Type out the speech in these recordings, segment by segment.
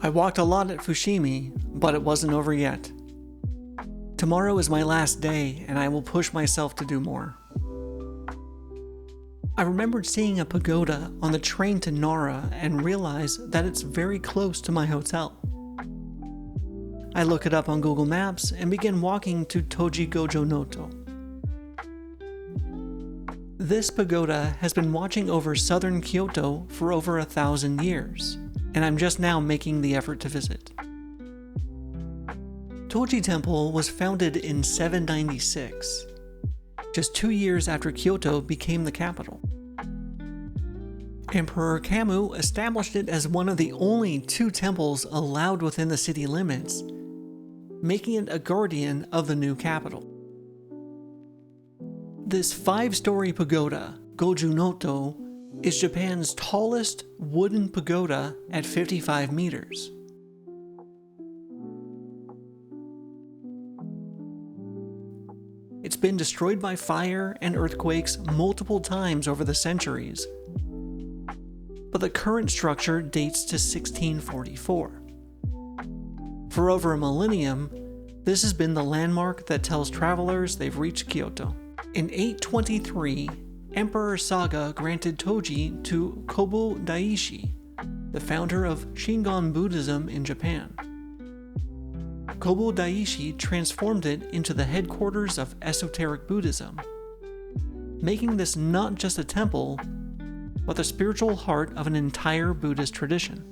I walked a lot at Fushimi, but it wasn't over yet. Tomorrow is my last day, and I will push myself to do more. I remembered seeing a pagoda on the train to Nara and realized that it's very close to my hotel. I look it up on Google Maps and begin walking to Toji Gojunoto. This pagoda has been watching over southern Kyoto for over 1,000 years, and I'm just now making the effort to visit. Toji Temple was founded in 796, just 2 years after Kyoto became the capital. Emperor Kamu established it as one of the only 2 temples allowed within the city limits, making it a guardian of the new capital. This 5-story pagoda, Gojunoto, is Japan's tallest wooden pagoda at 55 meters. It's been destroyed by fire and earthquakes multiple times over the centuries, but the current structure dates to 1644. For over a millennium, this has been the landmark that tells travelers they've reached Kyoto. In 823, Emperor Saga granted Toji to Kobo Daishi, the founder of Shingon Buddhism in Japan. Kobo Daishi transformed it into the headquarters of esoteric Buddhism, making this not just a temple, but the spiritual heart of an entire Buddhist tradition.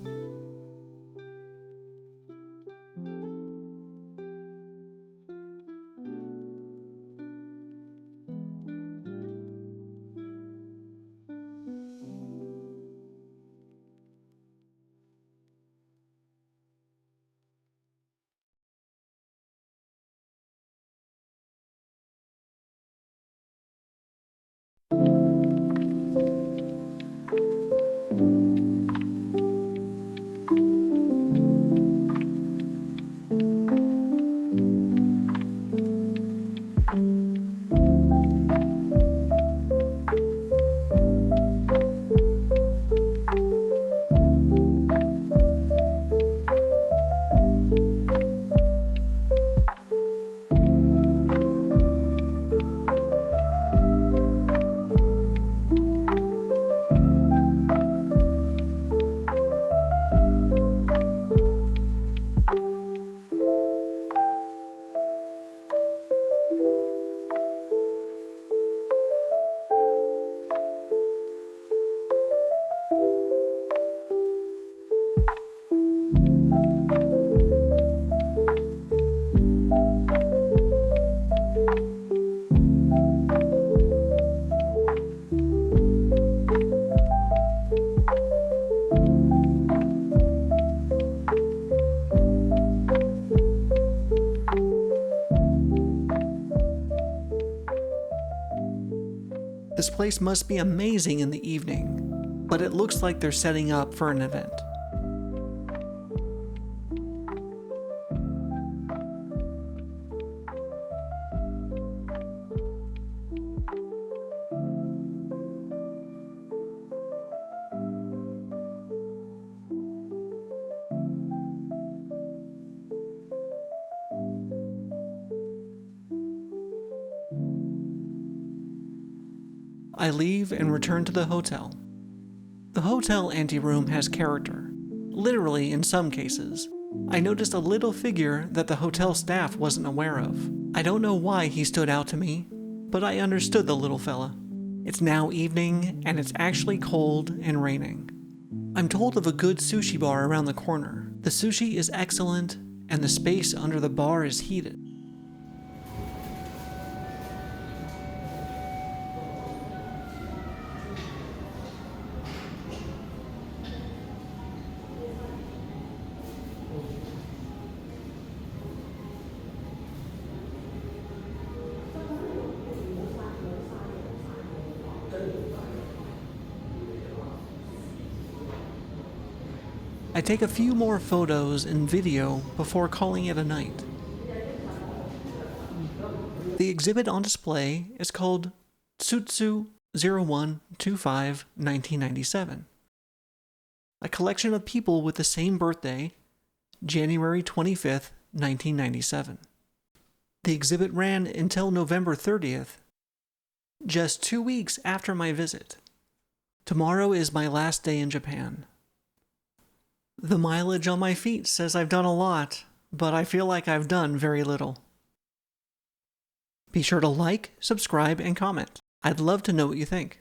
This place must be amazing in the evening, but it looks like they're setting up for an event. I leave and return to the hotel. The hotel anteroom has character, literally in some cases. I noticed a little figure that the hotel staff wasn't aware of. I don't know why he stood out to me, but I understood the little fella. It's now evening, and it's actually cold and raining. I'm told of a good sushi bar around the corner. The sushi is excellent, and the space under the bar is heated. I take a few more photos and video before calling it a night. The exhibit on display is called Tsu-tsu 0125-1997, a collection of people with the same birthday January 25th, 1997. The exhibit ran until November 30th, just 2 weeks after my visit. Tomorrow is my last day in Japan. The mileage on my feet says I've done a lot, but I feel like I've done very little. Be sure to like, subscribe, and comment. I'd love to know what you think.